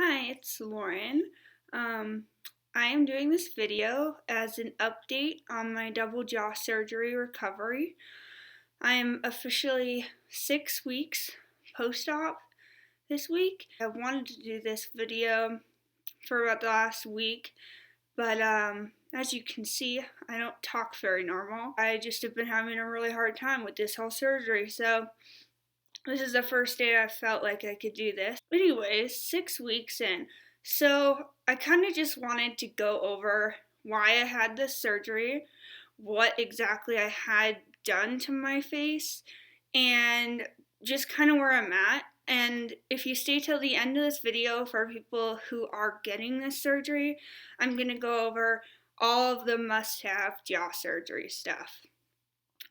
Hi, it's Lauren. I am doing this video as an update on my double jaw surgery recovery. I am officially 6 weeks post-op this week. I wanted to do this video for about the last week, but as you can see, I don't talk very normal. I just have been having a really hard time with this whole surgery, so this is the first day I felt like I could do this. Anyways, 6 weeks in. So I kind of just wanted to go over why I had this surgery, what exactly I had done to my face, and just kind of where I'm at. And if you stay till the end of this video, for people who are getting this surgery, I'm going to go over all of the must-have jaw surgery stuff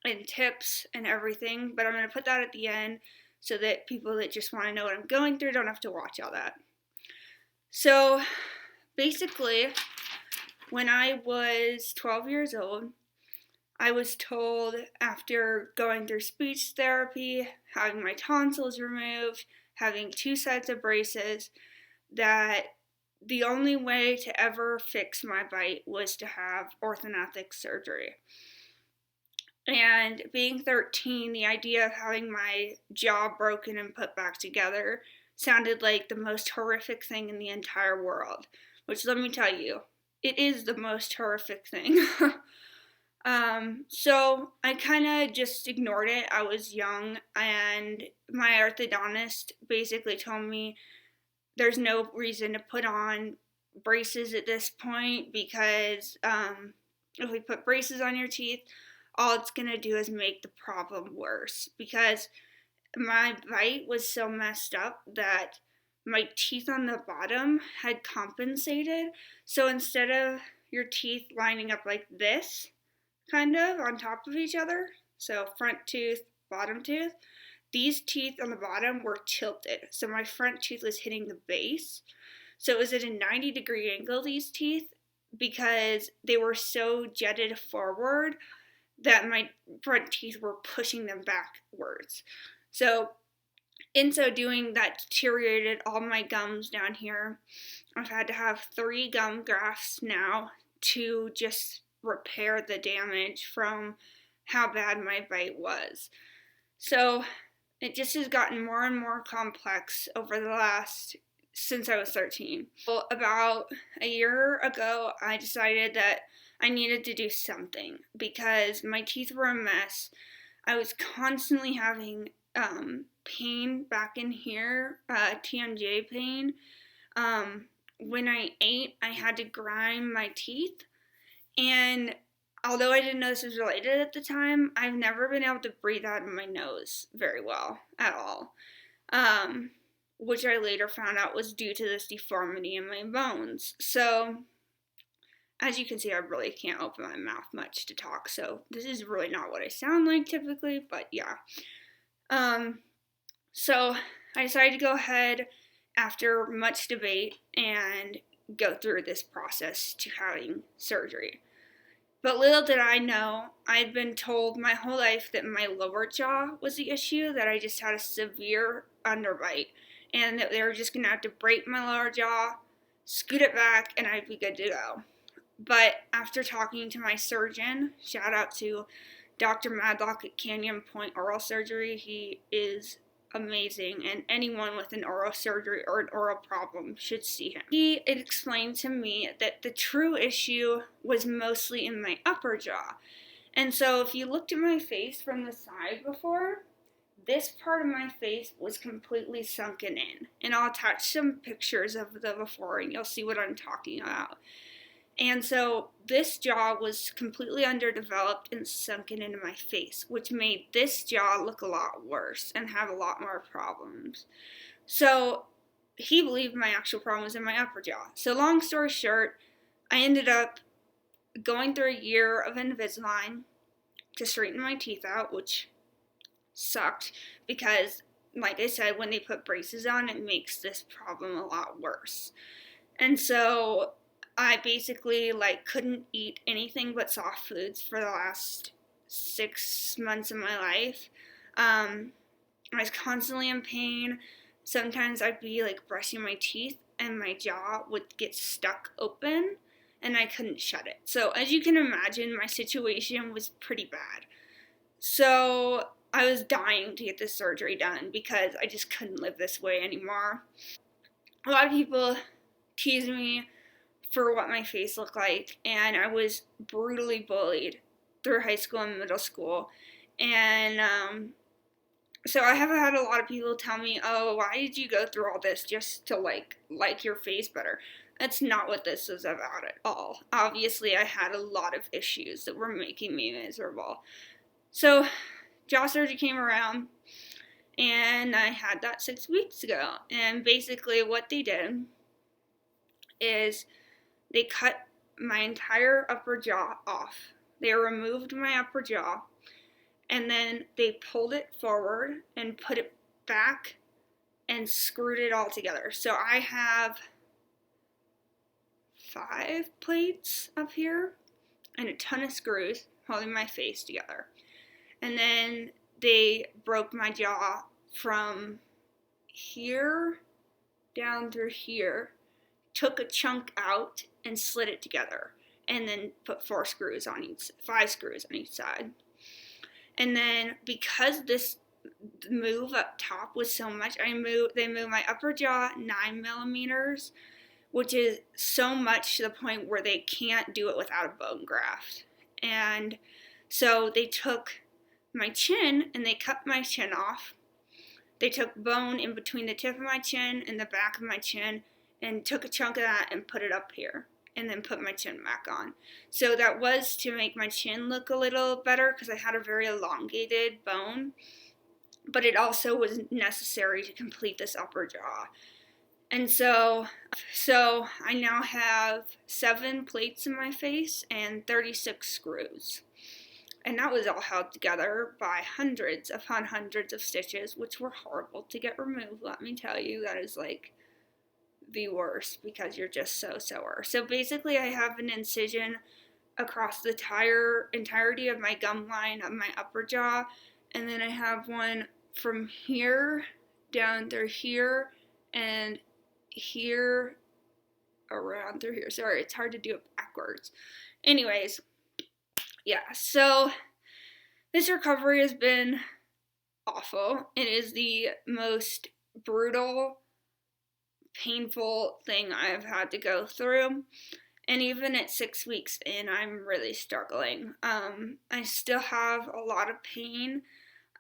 and tips and everything, but I'm going to put that at the end so that people that just want to know what I'm going through don't have to watch all that. So basically, when I was 12 years old, I was told, after going through speech therapy, having my tonsils removed, having 2 sets of braces, that the only way to ever fix my bite was to have orthodontic surgery. And being 13, the idea of having my jaw broken and put back together sounded like the most horrific thing in the entire world. Which, let me tell you, it is the most horrific thing. So I kind of just ignored it. I was young, and my orthodontist basically told me there's no reason to put on braces at this point because if we put braces on your teeth, all it's going to do is make the problem worse, because my bite was so messed up that my teeth on the bottom had compensated. So instead of your teeth lining up like this, kind of on top of each other, so front tooth, bottom tooth, these teeth on the bottom were tilted. So my front tooth was hitting the base. So it was at a 90-degree angle, these teeth, because they were so jetted forward that my front teeth were pushing them backwards. So in so doing, that deteriorated all my gums down here. I've had to have 3 gum grafts now to just repair the damage from how bad my bite was. So it just has gotten more and more complex over the last, since I was 13. Well, about a year ago, I decided that I needed to do something because my teeth were a mess. I was constantly having pain back in here, Tonge pain. When I ate, I had to grind my teeth, and although I didn't know this was related at the time, I've never been able to breathe out of my nose very well at all, which I later found out was due to this deformity in my bones. So as you can see, I really can't open my mouth much to talk, so this is really not what I sound like typically, but yeah. So I decided to go ahead, after much debate, and go through this process to having surgery. But little did I know, I'd been told my whole life that my lower jaw was the issue, that I just had a severe underbite, and that they were just going to have to break my lower jaw, scoot it back, and I'd be good to go. But after talking to my surgeon, shout out to Dr. Madlock at Canyon Point Oral Surgery, he is amazing, and anyone with an oral surgery or an oral problem should see him. He explained to me that the true issue was mostly in my upper jaw. And so if you looked at my face from the side before, this part of my face was completely sunken in. And I'll attach some pictures of the before and you'll see what I'm talking about. And so this jaw was completely underdeveloped and sunken into my face, which made this jaw look a lot worse and have a lot more problems. So he believed my actual problem was in my upper jaw. So long story short, I ended up going through a year of Invisalign to straighten my teeth out, which sucked because, like I said, when they put braces on, it makes this problem a lot worse. And so I basically couldn't eat anything but soft foods for the last 6 months of my life. I was constantly in pain. Sometimes I'd be brushing my teeth and my jaw would get stuck open and I couldn't shut it. So as you can imagine, my situation was pretty bad. So I was dying to get this surgery done because I just couldn't live this way anymore. A lot of people tease me for what my face looked like, and I was brutally bullied through high school and middle school. And so I have had a lot of people tell me, "Oh, why did you go through all this just to like your face better?" That's not what this is about at all. Obviously, I had a lot of issues that were making me miserable. So, jaw surgery came around, and I had that 6 weeks ago. And basically, what they did is they cut my entire upper jaw off. They removed my upper jaw, and then they pulled it forward and put it back and screwed it all together. So I have 5 plates up here and a ton of screws holding my face together. And then they broke my jaw from here down through here, took a chunk out and slid it together, and then put 5 screws on each side. And then because this move up top was so much, they moved my upper jaw 9 millimeters, which is so much to the point where they can't do it without a bone graft. And so they took my chin and they cut my chin off. They took bone in between the tip of my chin and the back of my chin and took a chunk of that and put it up here, and then put my chin back on. So that was to make my chin look a little better because I had a very elongated bone, but it also was necessary to complete this upper jaw. And so I now have 7 plates in my face and 36 screws. And that was all held together by hundreds upon hundreds of stitches, which were horrible to get removed, let me tell you. That is like the worst because you're just so sore. So basically I have an incision across the entirety of my gum line of my upper jaw, and then I have one from here down through here and here around through here. Sorry, it's hard to do it backwards. Anyways, yeah, so this recovery has been awful. It is the most brutal, painful thing I've had to go through. And even at 6 weeks in, I'm really struggling. I still have a lot of pain.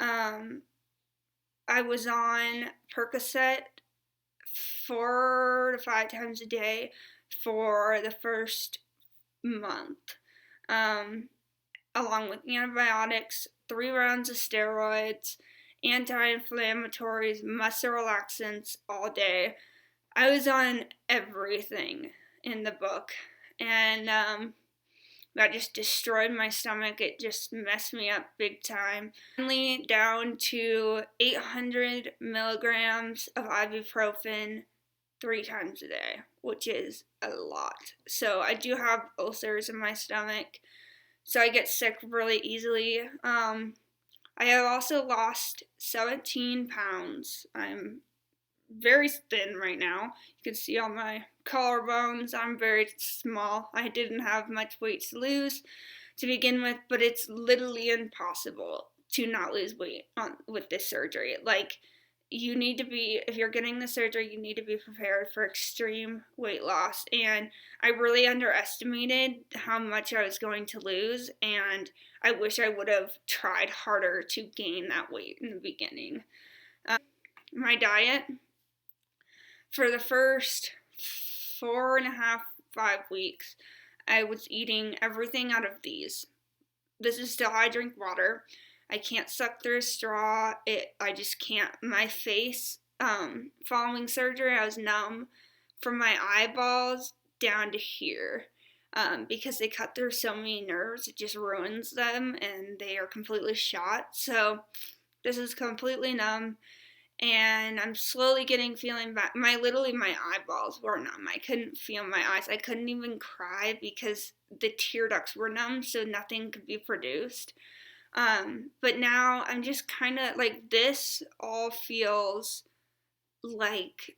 I was on Percocet 4 to 5 times a day for the first month, along with antibiotics, 3 rounds of steroids, anti-inflammatories, muscle relaxants all day. I was on everything in the book, and that just destroyed my stomach. It just messed me up big time. Finally down to 800 milligrams of ibuprofen 3 times a day, which is a lot. So I do have ulcers in my stomach, so I get sick really easily. I have also lost 17 pounds. I'm very thin right now. You can see on my collarbones, I'm very small. I didn't have much weight to lose to begin with, but it's literally impossible to not lose weight with this surgery. Like, you need to be, if you're getting the surgery, you need to be prepared for extreme weight loss. And I really underestimated how much I was going to lose, and I wish I would have tried harder to gain that weight in the beginning. My diet for the first 4.5, 5 weeks, I was eating everything out of these. This is still how I drink water. I can't suck through a straw. I just can't. My face, following surgery, I was numb from my eyeballs down to here. Because they cut through so many nerves, it just ruins them, and they are completely shot. So this is completely numb, and I'm slowly feeling back. My eyeballs were numb. I couldn't feel my eyes. I couldn't even cry because the tear ducts were numb, so nothing could be produced. But now I'm just kind of like, this all feels like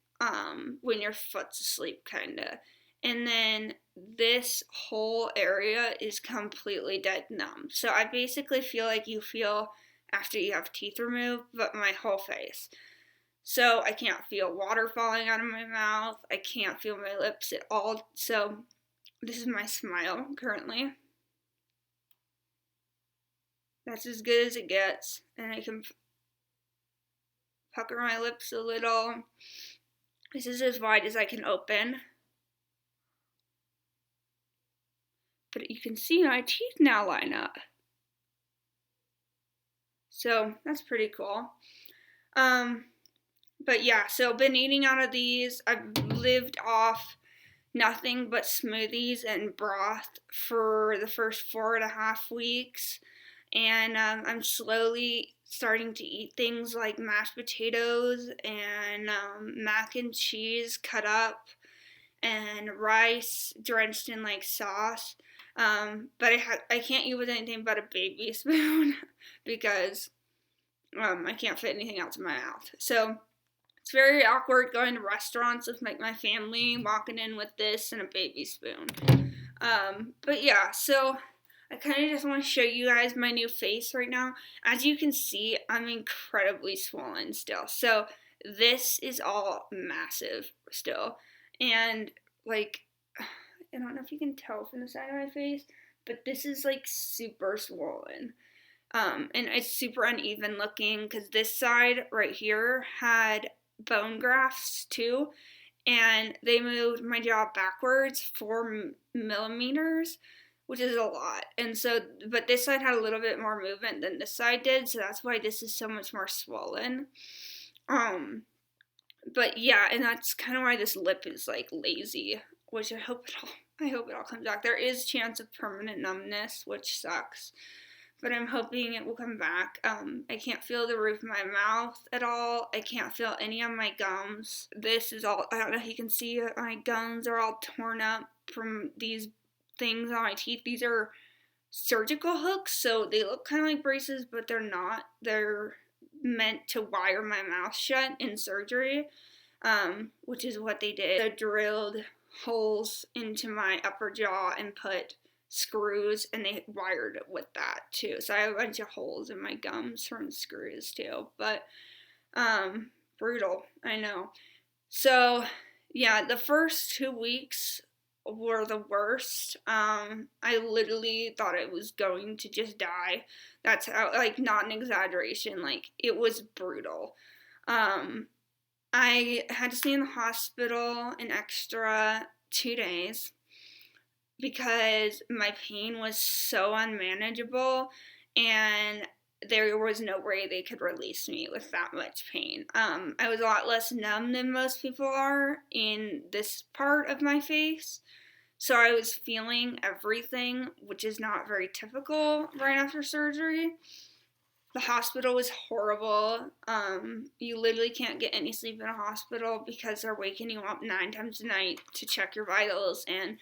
when your foot's asleep, kinda. And then this whole area is completely dead numb. So I basically feel like you feel after you have teeth removed, but my whole face. So I can't feel water falling out of my mouth. I can't feel my lips at all. So this is my smile currently. That's as good as it gets. And I can pucker my lips a little. This is as wide as I can open. But you can see my teeth now line up. So that's pretty cool. But yeah, so been eating out of these. I've lived off nothing but smoothies and broth for the first 4.5 weeks. And I'm slowly starting to eat things like mashed potatoes and mac and cheese cut up and rice drenched in like sauce. But I can't eat with anything but a baby spoon because I can't fit anything else in my mouth. So it's very awkward going to restaurants with like my family, walking in with this and a baby spoon. But yeah, so I kind of just want to show you guys my new face right now. As you can see, I'm incredibly swollen still. So this is all massive still. And like, I don't know if you can tell from the side of my face, but this is like super swollen. And it's super uneven looking because this side right here had bone grafts too, and they moved my jaw backwards 4 millimeters, which is a lot. And so, but this side had a little bit more movement than this side did, so that's why this is so much more swollen. But yeah, and that's kind of why this lip is like lazy, which I hope it all comes back. There is chance of permanent numbness, which sucks, but I'm hoping it will come back. I can't feel the roof of my mouth at all. I can't feel any of my gums. This is all, I don't know if you can see it, my gums are all torn up from these things on my teeth. These are surgical hooks, so they look kind of like braces, but they're not. They're meant to wire my mouth shut in surgery, which is what they did. They drilled holes into my upper jaw and put screws, and they wired it with that too. So I have a bunch of holes in my gums from screws too. But brutal, I know. So yeah, the first 2 weeks were the worst. I literally thought I was going to just die. That's how, like, not an exaggeration, like, it was brutal. I had to stay in the hospital an extra 2 days because my pain was so unmanageable, and there was no way they could release me with that much pain. I was a lot less numb than most people are in this part of my face, so I was feeling everything, which is not very typical right after surgery. The hospital was horrible. You literally can't get any sleep in a hospital because they're waking you up 9 times a night to check your vitals and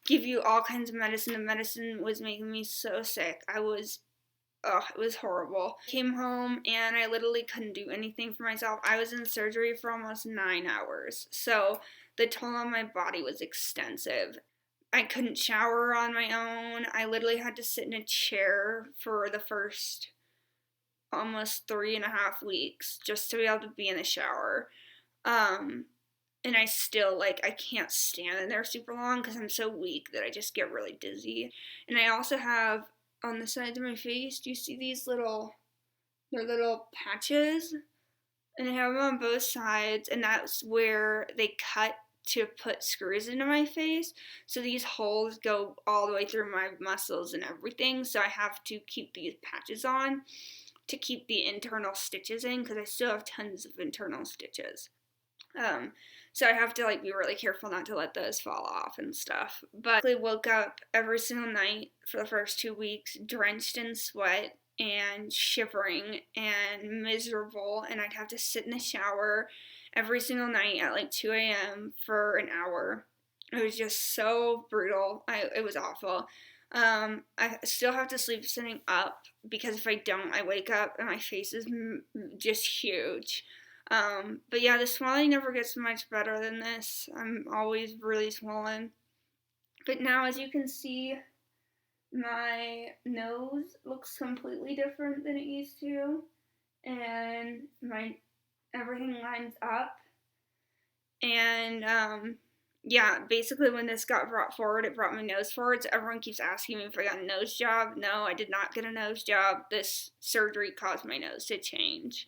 give you all kinds of medicine. The medicine was making me so sick. It was horrible. I came home and I literally couldn't do anything for myself. I was in surgery for almost 9 hours. So the toll on my body was extensive. I couldn't shower on my own. I literally had to sit in a chair for the first almost 3.5 weeks just to be able to be in the shower. And I still, like, I can't stand in there super long because I'm so weak that I just get really dizzy. And I also have, on the sides of my face, do you see these little patches? And I have them on both sides, and that's where they cut to put screws into my face. So these holes go all the way through my muscles and everything, so I have to keep these patches on to keep the internal stitches in because I still have tons of internal stitches. So I have to, like, be really careful not to let those fall off and stuff. But I woke up every single night for the first 2 weeks drenched in sweat and shivering and miserable, and I'd have to sit in the shower every single night at like 2 a.m. for an hour. It was just so brutal. It was awful. I still have to sleep sitting up because if I don't, I wake up and my face is just huge. But yeah, the swelling never gets much better than this. I'm always really swollen. But now, as you can see, my nose looks completely different than it used to, and my everything lines up. And yeah, basically when this got brought forward, it brought my nose forward. So everyone keeps asking me if I got a nose job. No, I did not get a nose job. This surgery caused my nose to change.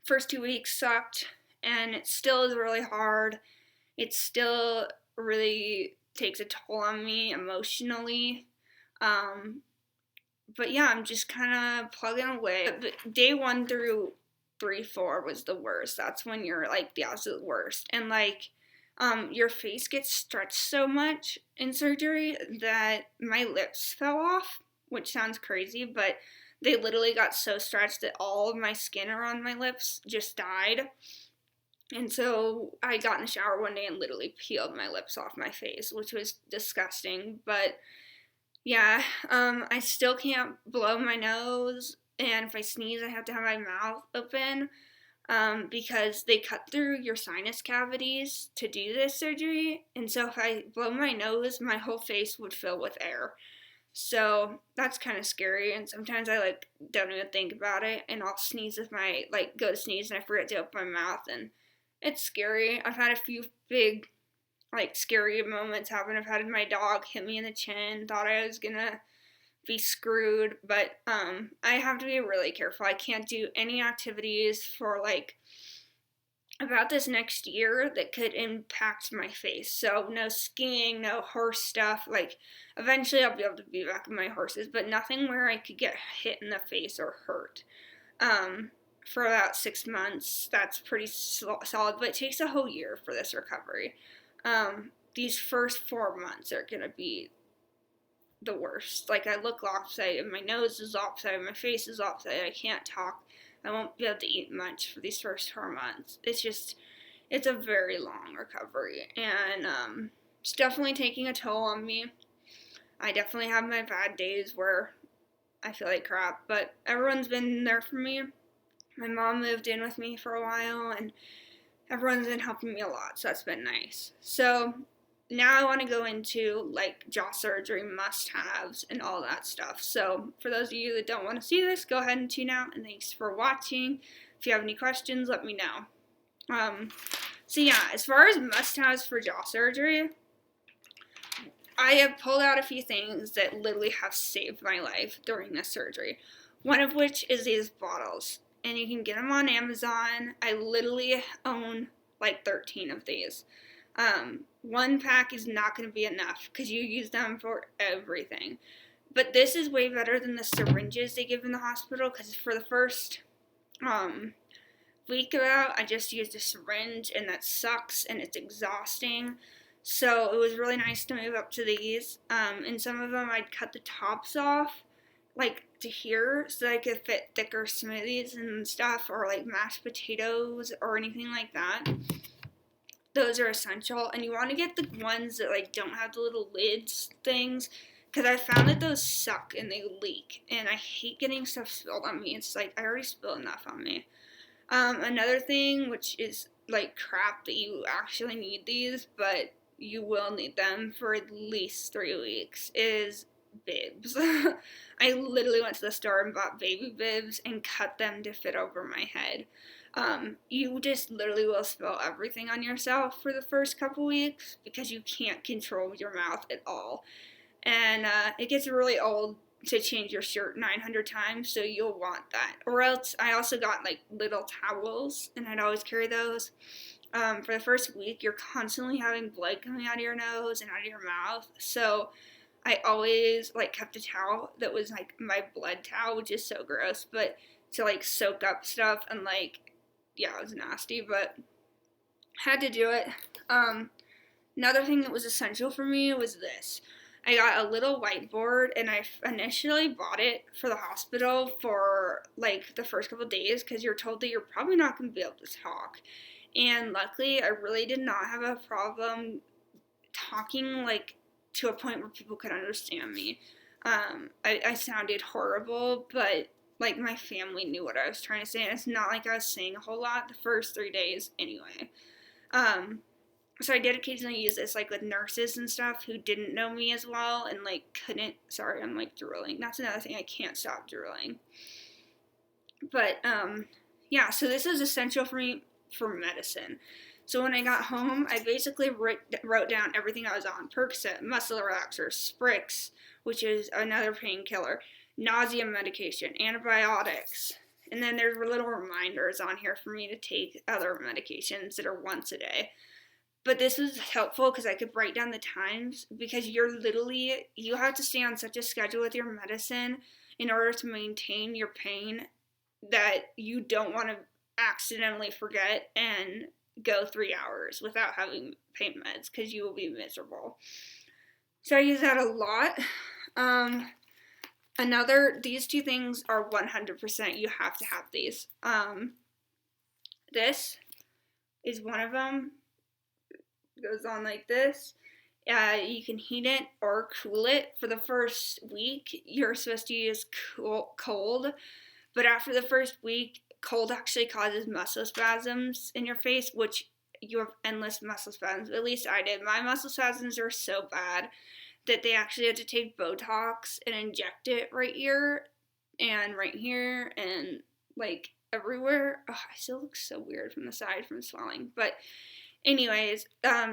First 2 weeks sucked, and it still is really hard. It still really takes a toll on me emotionally. But yeah, I'm just kind of plugging away. Day 1 through 3, 4 was the worst. That's when you're like the absolute worst. And like, your face gets stretched so much in surgery that my lips fell off, which sounds crazy, but they literally got so stretched that all of my skin around my lips just died. And so I got in the shower one day and literally peeled my lips off my face, which was disgusting. But yeah, I still can't blow my nose, and if I sneeze, I have to have my mouth open, because they cut through your sinus cavities to do this surgery, and so if I blow my nose, my whole face would fill with air. So that's kind of scary, and sometimes I like don't even think about it, and I'll sneeze if my like go to sneeze and I forget to open my mouth, and it's scary. I've had a few big like scary moments happen. I've had my dog hit me in the chin, thought I was gonna be screwed, but I have to be really careful. I can't do any activities for like about this next year that could impact my face. So no skiing, no horse stuff. Like eventually I'll be able to be back on my horses, but nothing where I could get hit in the face or hurt. For about 6 months, that's pretty solid, but it takes a whole year for this recovery. These first 4 months are gonna be the worst. Like I look lopsided, my nose is lopsided, my face is lopsided, I can't talk, I won't be able to eat much for these first 4 months. It's a very long recovery, and it's definitely taking a toll on me. I definitely have my bad days where I feel like crap, but everyone's been there for me. My mom moved in with me for a while, and everyone's been helping me a lot, so that's been nice. So now I want to go into like jaw surgery must-haves and all that stuff. So for those of you that don't want to see this, go ahead and tune out, and thanks for watching. If you have any questions, let me know. So yeah, as far as must-haves for jaw surgery, I have pulled out a few things that literally have saved my life during this surgery. One of which is these bottles, and you can get them on Amazon. I literally own like 13 of these. One pack is not going to be enough because you use them for everything. But this is way better than the syringes they give in the hospital, because for the first week about, I just used a syringe, and that sucks and it's exhausting. So it was really nice to move up to these. And some of them I'd cut the tops off, like to here, so that I could fit thicker smoothies and stuff, or like mashed potatoes or anything like that. Those are essential, and you want to get the ones that like don't have the little lids things, because I found that those suck and they leak, and I hate getting stuff spilled on me. It's like I already spilled enough on me. Another thing, which is like crap that you actually need these, but you will need them for at least 3 weeks, is bibs. I literally went to the store and bought baby bibs and cut them to fit over my head. You just literally will spill everything on yourself for the first couple weeks because you can't control your mouth at all. And it gets really old to change your shirt 900 times, so you'll want that. Or else, I also got like little towels, and I'd always carry those. For the first week, you're constantly having blood coming out of your nose and out of your mouth, so I always like kept a towel that was like my blood towel, which is so gross, but to like soak up stuff, and like, yeah, it was nasty, but had to do it. Another thing that was essential for me was this. I got a little whiteboard, and I initially bought it for the hospital for like the first couple of days, because you're told that you're probably not going to be able to talk. And luckily, I really did not have a problem talking like to a point where people could understand me. I sounded horrible, but like my family knew what I was trying to say, and it's not like I was saying a whole lot the first 3 days anyway. So I did occasionally use this like with nurses and stuff who didn't know me as well and like couldn't. Sorry, I'm like drooling. That's another thing, I can't stop drooling. But yeah, so this is essential for me for medicine. So when I got home, I basically wrote down everything I was on: Percocet, muscle relaxer, Sprix, which is another painkiller, nausea medication, antibiotics, and then there's little reminders on here for me to take other medications that are once a day. But this was helpful because I could write down the times, because you have to stay on such a schedule with your medicine in order to maintain your pain that you don't want to accidentally forget and go 3 hours without having pain meds, because you will be miserable. So I use that a lot. These two things are 100%, you have to have these. This is one of them. It goes on like this. You can heat it or cool it. For the first week, you're supposed to use cold, but after the first week, cold actually causes muscle spasms in your face, which you have endless muscle spasms. At least I did. My muscle spasms are so bad that they actually had to take Botox and inject it right here and right here and like everywhere. Oh, I still look so weird from the side from swelling. But anyways,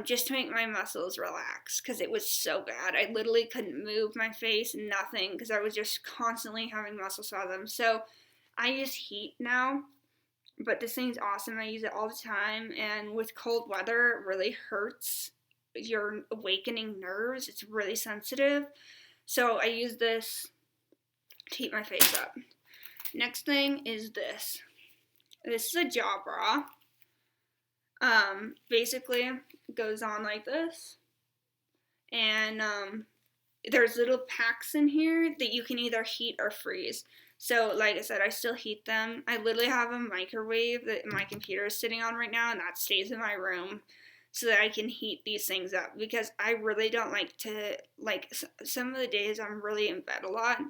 just to make my muscles relax, because it was so bad. I literally couldn't move my face, nothing, because I was just constantly having muscle spasms. So I use heat now, but this thing's awesome. I use it all the time, and with cold weather, it really hurts your awakening nerves. It's really sensitive. So I use this to heat my face up. Next thing is this. This is a jaw bra. Basically, it goes on like this. And there's little packs in here that you can either heat or freeze. So, like I said, I still heat them. I literally have a microwave that my computer is sitting on right now, and that stays in my room so that I can heat these things up, because I really don't like to, like, some of the days I'm really in bed a lot.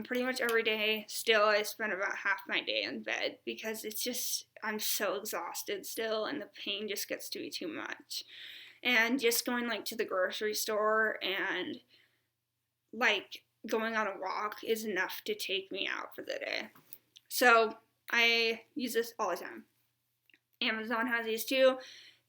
Pretty much every day still I spend about half my day in bed, because it's just, I'm so exhausted still, and the pain just gets to be too much. And just going like to the grocery store and like going on a walk is enough to take me out for the day. So I use this all the time. Amazon has these too.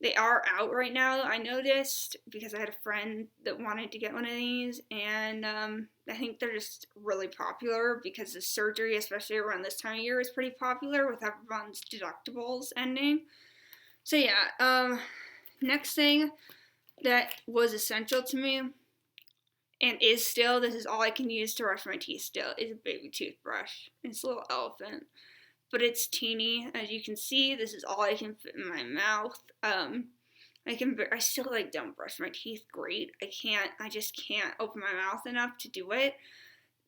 They are out right now, I noticed, because I had a friend that wanted to get one of these, and I think they're just really popular because the surgery, especially around this time of year, is pretty popular with everyone's deductibles ending. So yeah, next thing that was essential to me, and is still, this is all I can use to brush my teeth still, is a baby toothbrush. It's a little elephant, but it's teeny. As you can see, this is all I can fit in my mouth. I still like don't brush my teeth great. I just can't open my mouth enough to do it.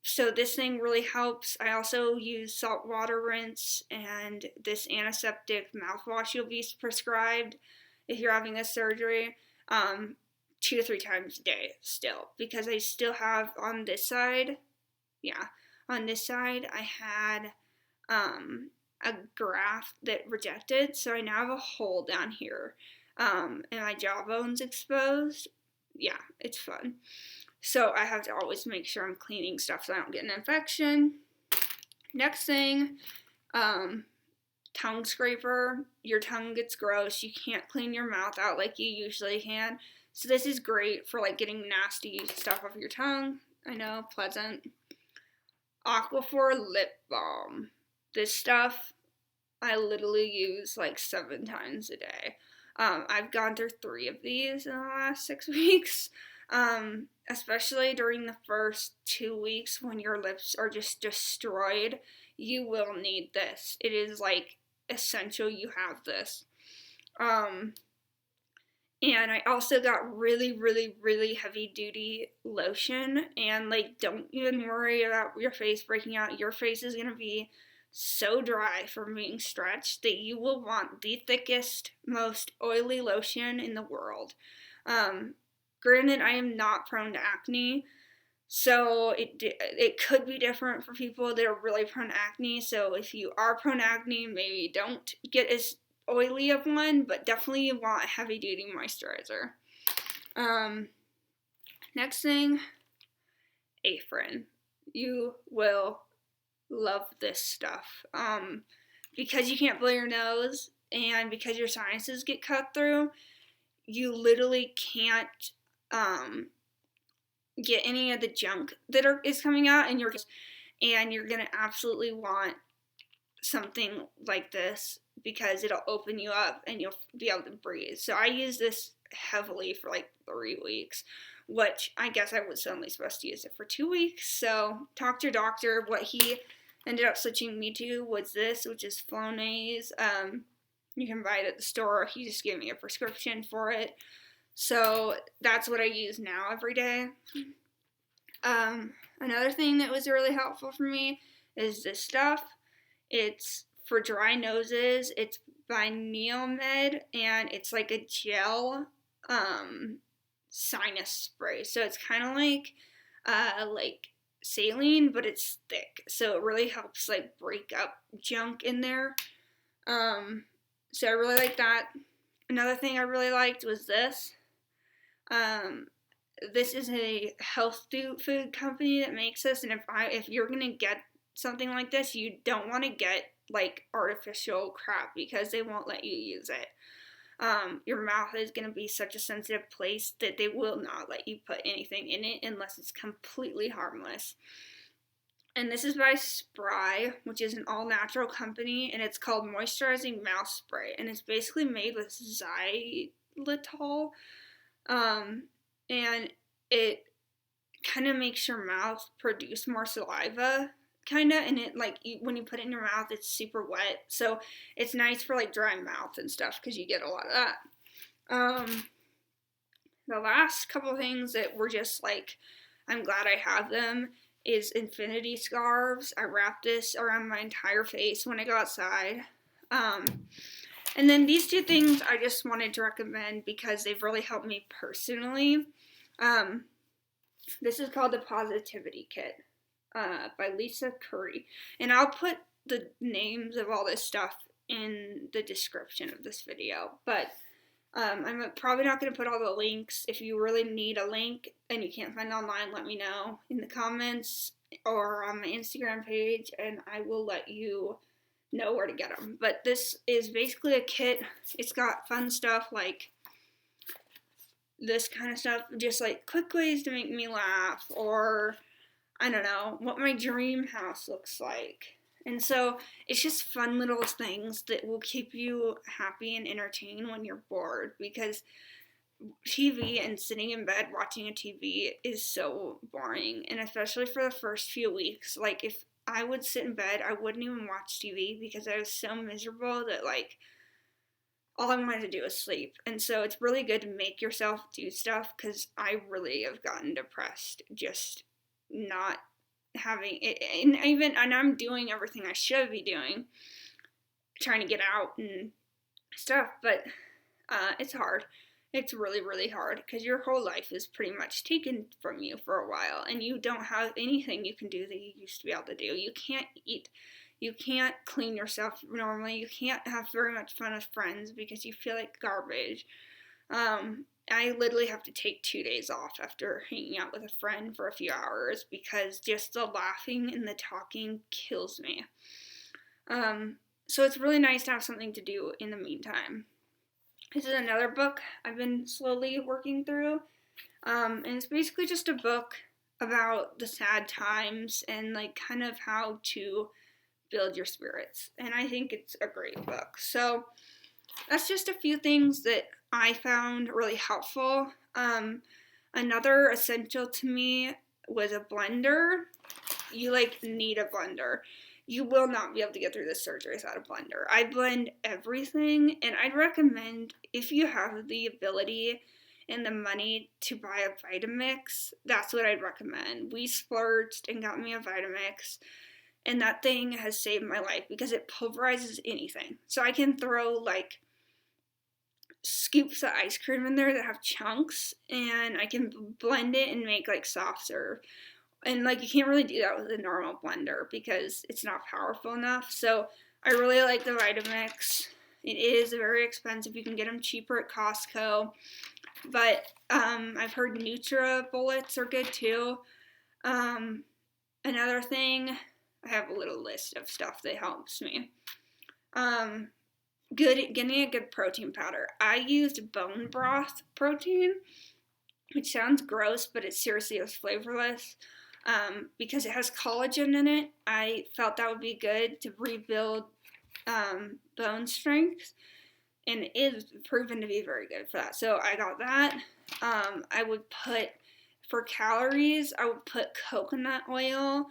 So this thing really helps. I also use salt water rinse and this antiseptic mouthwash you'll be prescribed if you're having this surgery, 2 to 3 times a day still, because I still have on this side I had a graft that rejected, so I now have a hole down here, and my jawbone's exposed. Yeah, it's fun. So I have to always make sure I'm cleaning stuff so I don't get an infection. Next thing, tongue scraper. Your tongue gets gross. You can't clean your mouth out like you usually can. So this is great for like getting nasty stuff off your tongue. I know, pleasant. Aquafor lip balm. This stuff I literally use like 7 times a day. I've gone through 3 of these in the last 6 weeks. Especially during the first 2 weeks when your lips are just destroyed, you will need this. It is like essential you have this. And I also got really, really, really heavy duty lotion, and like don't even worry about your face breaking out. Your face is going to be so dry from being stretched that you will want the thickest, most oily lotion in the world. Granted, I am not prone to acne, So it could be different for people that are really prone to acne. So if you are prone to acne, maybe don't get as oily of one, but definitely want a heavy duty moisturizer. Next thing, Afrin. You will love this stuff. Because you can't blow your nose and because your sinuses get cut through, you literally can't get any of the junk that is coming out, and you're gonna absolutely want something like this because it'll open you up and you'll be able to breathe. So I use this heavily for like 3 weeks, which I guess I was only supposed to use it for 2 weeks. So talk to your doctor. What he ended up switching me to was this, which is Flonase. You can buy it at the store. He just gave me a prescription for it. So that's what I use now every day. Another thing that was really helpful for me is this stuff. It's for dry noses. It's by Neomed, and it's like a gel sinus spray. So it's kind of like saline, but it's thick. So it really helps like break up junk in there. So I really like that. Another thing I really liked was this. This is a health food company that makes this, and if you're gonna get something like this, you don't want to get like artificial crap because they won't let you use it. Your mouth is gonna be such a sensitive place that they will not let you put anything in it unless it's completely harmless. And this is by Spry, which is an all-natural company, and it's called Moisturizing Mouth Spray, and it's basically made with xylitol. And it kind of makes your mouth produce more saliva, kind of, and it like when you put it in your mouth, it's super wet, so it's nice for like dry mouth and stuff because you get a lot of that. The last couple things that were just like, I'm glad I have them, is infinity scarves. I wrap this around my entire face when I go outside. And then these two things I just wanted to recommend because they've really helped me personally. This is called the Positivity Kit by Lisa Curry. And I'll put the names of all this stuff in the description of this video. But I'm probably not going to put all the links. If you really need a link and you can't find it online, let me know in the comments or on my Instagram page, and I will let you know where to get them. But this is basically a kit. It's got fun stuff like this kind of stuff, just like quick ways to make me laugh, or I don't know, what my dream house looks like. And so it's just fun little things that will keep you happy and entertained when you're bored, because TV and sitting in bed watching a TV is so boring, and especially for the first few weeks. Like if I would sit in bed, I wouldn't even watch TV because I was so miserable that like all I wanted to do was sleep. And so it's really good to make yourself do stuff, because I really have gotten depressed just not having it, and I'm doing everything I should be doing, trying to get out and stuff, but it's hard. It's really, really hard because your whole life is pretty much taken from you for a while, and you don't have anything you can do that you used to be able to do. You can't eat. You can't clean yourself normally. You can't have very much fun with friends because you feel like garbage. I literally have to take 2 days off after hanging out with a friend for a few hours because just the laughing and the talking kills me. So it's really nice to have something to do in the meantime. This is another book I've been slowly working through, and it's basically just a book about the sad times and like kind of how to build your spirits, and I think it's a great book. So that's just a few things that I found really helpful. Another essential to me was a blender. You like need a blender. You will not be able to get through this surgery without a blender. I blend everything, and I'd recommend, if you have the ability and the money to buy a Vitamix, that's what I'd recommend. We splurged and got me a Vitamix, and that thing has saved my life because it pulverizes anything. So I can throw like scoops of ice cream in there that have chunks, and I can blend it and make like soft serve. And like you can't really do that with a normal blender because it's not powerful enough. So I really like the Vitamix. It is very expensive. You can get them cheaper at Costco. But I've heard Nutra bullets are good too. Another thing, I have a little list of stuff that helps me. Getting a good protein powder. I used bone broth protein, which sounds gross, but it seriously is flavorless. Because it has collagen in it, I felt that would be good to rebuild bone strength, and it is proven to be very good for that. So I got that. I would put, for calories, I would put coconut oil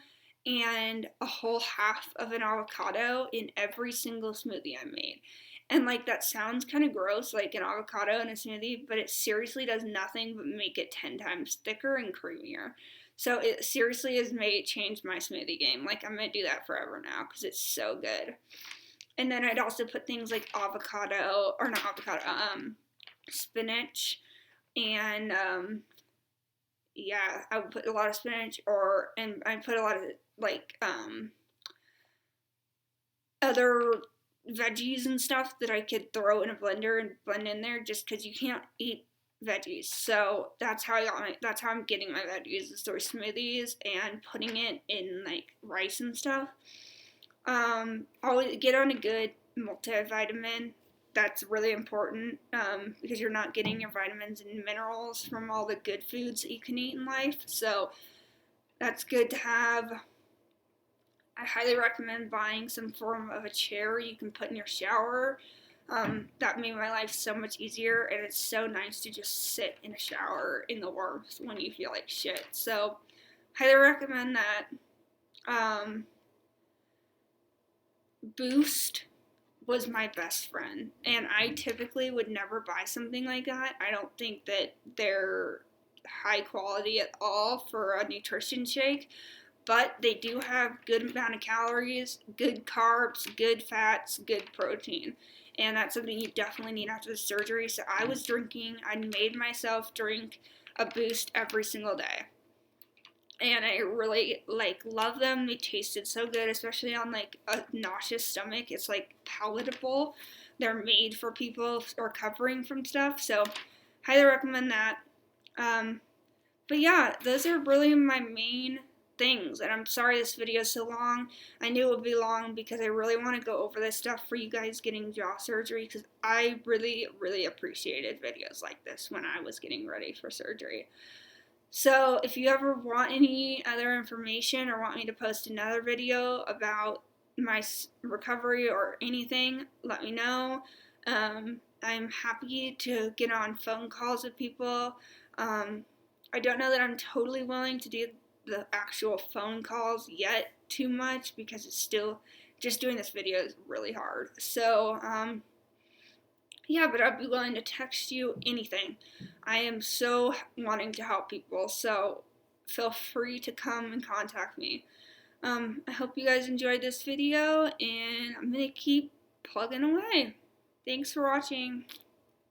and a whole half of an avocado in every single smoothie I made. And like that sounds kind of gross, like an avocado in a smoothie, but it seriously does nothing but make it 10 times thicker and creamier. So it seriously has changed my smoothie game. Like I'm gonna do that forever now because it's so good. And then I'd also put things like spinach, and yeah, I would put a lot of spinach, and I put a lot of like other veggies and stuff that I could throw in a blender and blend in there, just because you can't eat veggies. So that's how I'm getting my veggies, is through smoothies and putting it in like rice and stuff. Always get on a good multivitamin. That's really important because you're not getting your vitamins and minerals from all the good foods that you can eat in life. So that's good to have. I highly recommend buying some form of a chair you can put in your shower. That made my life so much easier, and it's so nice to just sit in a shower in the warmth when you feel like shit. So, highly recommend that. Boost was my best friend, and I typically would never buy something like that. I don't think that they're high quality at all for a nutrition shake, but they do have good amount of calories, good carbs, good fats, good protein, and that's something you definitely need after the surgery. So I made myself drink a Boost every single day, and I really love them. They tasted so good, especially on like a nauseous stomach. It's like palatable. They're made for people recovering from stuff, so highly recommend that. But yeah, those are really my main things, and I'm sorry this video is so long. I knew it would be long because I really want to go over this stuff for you guys getting jaw surgery, because I really appreciated videos like this when I was getting ready for surgery. So if you ever want any other information or want me to post another video about my recovery or anything, let me know. I'm happy to get on phone calls with people. I don't know that I'm totally willing to do the actual phone calls yet too much, because it's still, just doing this video is really hard. So, yeah, but I'd be willing to text you anything. I am so wanting to help people, so feel free to come and contact me. I hope you guys enjoyed this video, and I'm going to keep plugging away. Thanks for watching.